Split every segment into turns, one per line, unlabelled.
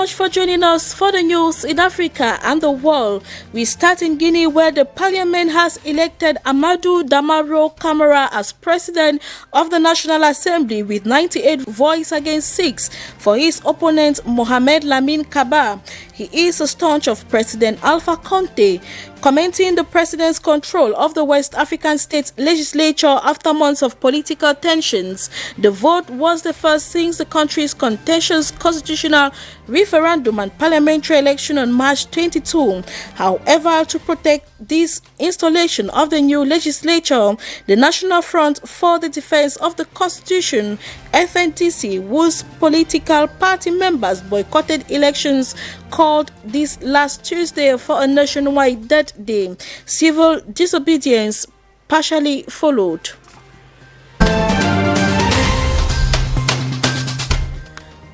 much for joining us for the news in Africa and the world. We start in Guinea, where the parliament has elected Amadou Damaro Camara as president of the National Assembly with 98 votes against 6 for his opponent Mohamed Lamine Kaba. He is a staunch of President Alpha Conde, commenting the president's control of the West African state legislature after months of political tensions. The vote was the first since the country's contentious constitutional referendum and parliamentary election on March 22. However, to protect this installation of the new legislature, the National Front for the Defense of the Constitution, FNDC, whose political party members boycotted elections, called this last Tuesday for a nationwide death day. Civil disobedience partially followed.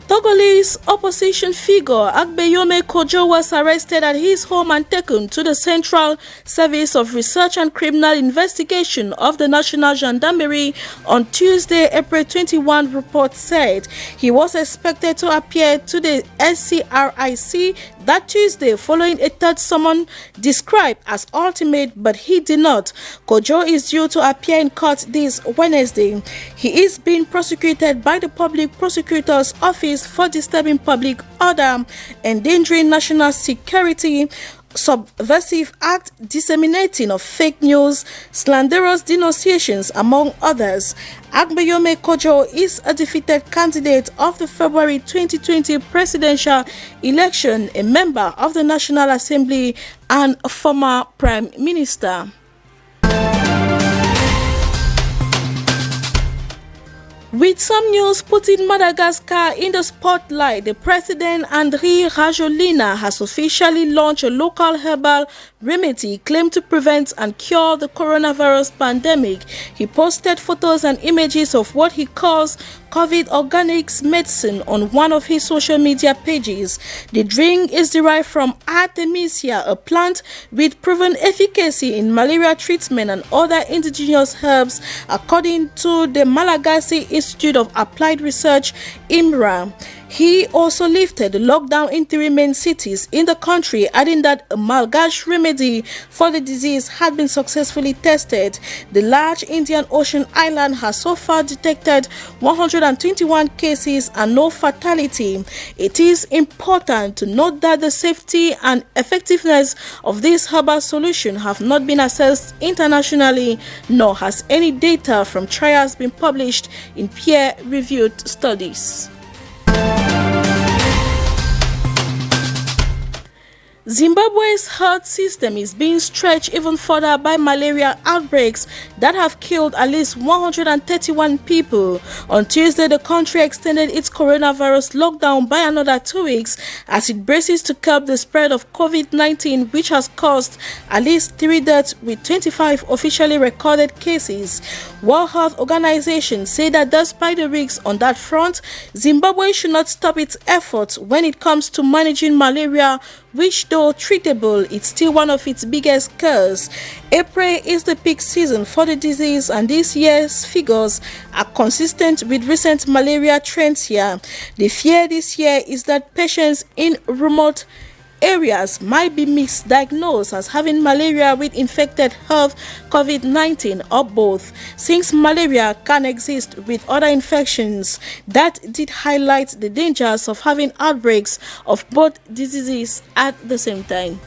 Togolese opposition figure Agbeyome Kojo was arrested at his home and taken to the Central Service of Research and Criminal Investigation of the National Gendarmerie on Tuesday, April 21, report said. He was expected to appear to the SCRIC that Tuesday following a third summon described as ultimate, but he did not. Kojo is due to appear in court this Wednesday. He is being prosecuted by the Public Prosecutor's Office for disturbing public order, endangering national security, subversive act, disseminating of fake news, slanderous denunciations, among others. Agbeyome Kojo is a defeated candidate of the February 2020 presidential election, a member of the National Assembly and a former Prime Minister. With some news putting Madagascar in the spotlight, the president Andry Rajoelina has officially launched a local herbal remedy claimed to prevent and cure the coronavirus pandemic. He posted photos and images of what he calls COVID organics medicine on one of his social media pages. The drink is derived from Artemisia, a plant with proven efficacy in malaria treatment and other indigenous herbs, according to the Malagasy Institute of Applied Research, IMRA. He also lifted the lockdown in 3 main cities in the country, adding that a Malgache remedy for the disease had been successfully tested. The large Indian Ocean island has so far detected 121 cases and no fatality. It is important to note that the safety and effectiveness of this herbal solution have not been assessed internationally, nor has any data from trials been published in peer-reviewed studies. Zimbabwe's health system is being stretched even further by malaria outbreaks that have killed at least 131 people. On Tuesday, the country extended its coronavirus lockdown by another 2 weeks as it braces to curb the spread of COVID-19, which has caused at least 3 deaths with 25 officially recorded cases. World Health Organization say that despite the risks on that front, Zimbabwe should not stop its efforts when it comes to managing malaria, which, though treatable, is still one of its biggest cures. April is the peak season for the disease, and this year's figures are consistent with recent malaria trends here. The fear this year is that patients in remote areas might be misdiagnosed as having malaria with infected health COVID-19 or both, since malaria can exist with other infections. That did highlight the dangers of having outbreaks of both diseases at the same time.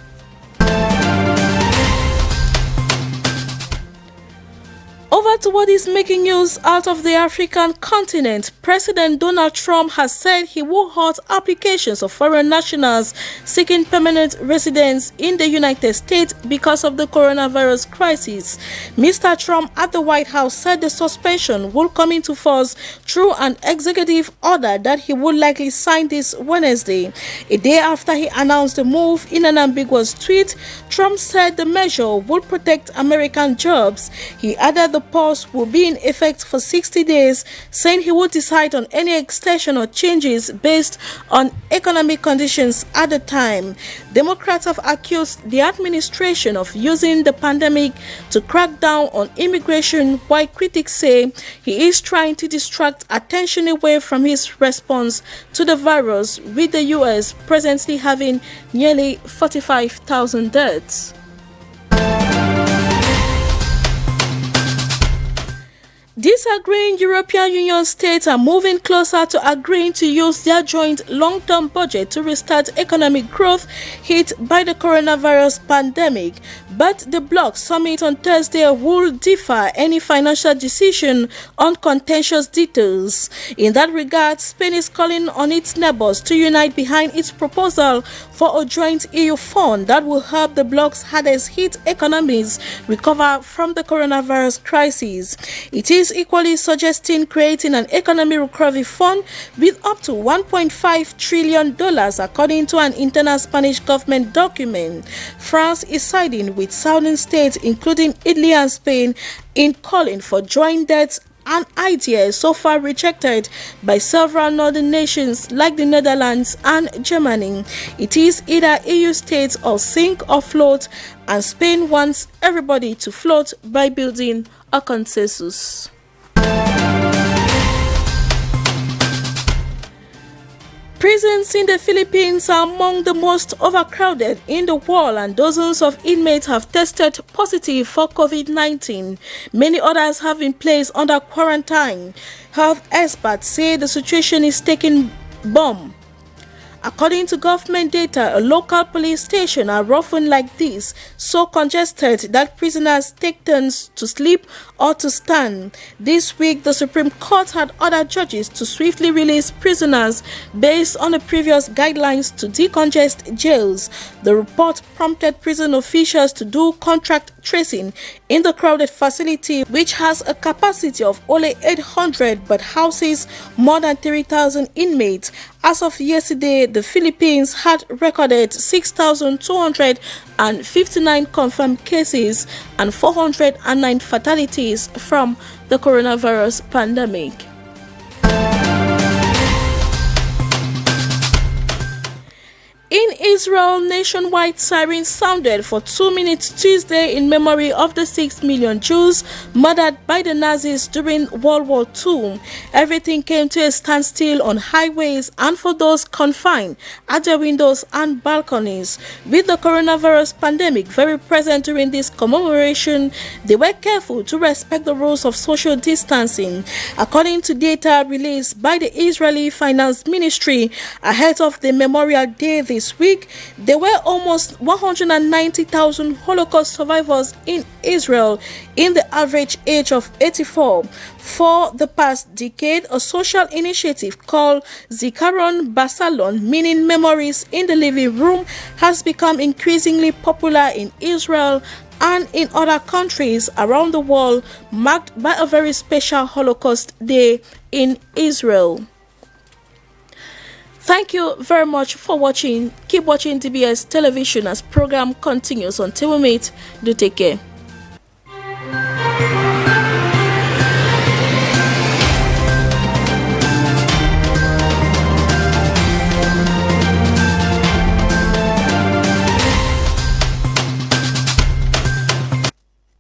Over to what is making news out of the African continent. President Donald Trump has said he will halt applications of foreign nationals seeking permanent residence in the United States because of the coronavirus crisis. Mr. Trump at the White House said the suspension will come into force through an executive order that he would likely sign this Wednesday. A day after he announced the move in an ambiguous tweet, Trump said the measure will protect American jobs. He added the pause will be in effect for 60 days, saying he would decide on any extension or changes based on economic conditions at the time. Democrats have accused the administration of using the pandemic to crack down on immigration, while critics say he is trying to distract attention away from his response to the virus, with the U.S. presently having nearly 45,000 deaths. Disagreeing European Union states are moving closer to agreeing to use their joint long-term budget to restart economic growth hit by the coronavirus pandemic. But the bloc summit on Thursday will defer any financial decision on contentious details. In that regard, Spain is calling on its neighbors to unite behind its proposal for a joint EU fund that will help the bloc's hardest hit economies recover from the coronavirus crisis. It is equally suggesting creating an economic recovery fund with up to $1.5 trillion, according to an internal Spanish government document. France is siding with southern states, including Italy and Spain, in calling for joint debts, an idea so far rejected by several northern nations like the Netherlands and Germany. It is either EU states or sink or float, and Spain wants everybody to float by building a consensus. Prisons in the Philippines are among the most overcrowded in the world, and dozens of inmates have tested positive for COVID-19. Many others have been placed under quarantine. Health experts say the situation is taking bomb. According to government data, a local police station are often like this, so congested that prisoners take turns to sleep or to stand. This week, the Supreme Court had ordered judges to swiftly release prisoners based on the previous guidelines to decongest jails. The report prompted prison officials to do contract tracing in the crowded facility, which has a capacity of only 800 but houses more than 3,000 inmates. As of yesterday, the Philippines had recorded 6,259 confirmed cases and 409 fatalities from the coronavirus pandemic. In Israel, nationwide sirens sounded for 2 minutes Tuesday in memory of the 6 million Jews murdered by the Nazis during World War II. Everything came to a standstill on highways and for those confined at their windows and balconies. With the coronavirus pandemic very present during this commemoration, they were careful to respect the rules of social distancing. According to data released by the Israeli Finance Ministry ahead of the Memorial Day this week, there were almost 190,000 Holocaust survivors in Israel in the average age of 84. For the past decade, a social initiative called Zikaron Basalon, meaning memories in the living room, has become increasingly popular in Israel and in other countries around the world, marked by a very special Holocaust Day in Israel. Thank you very much for watching. Keep watching DBS television as program continues. Until we meet, do take care.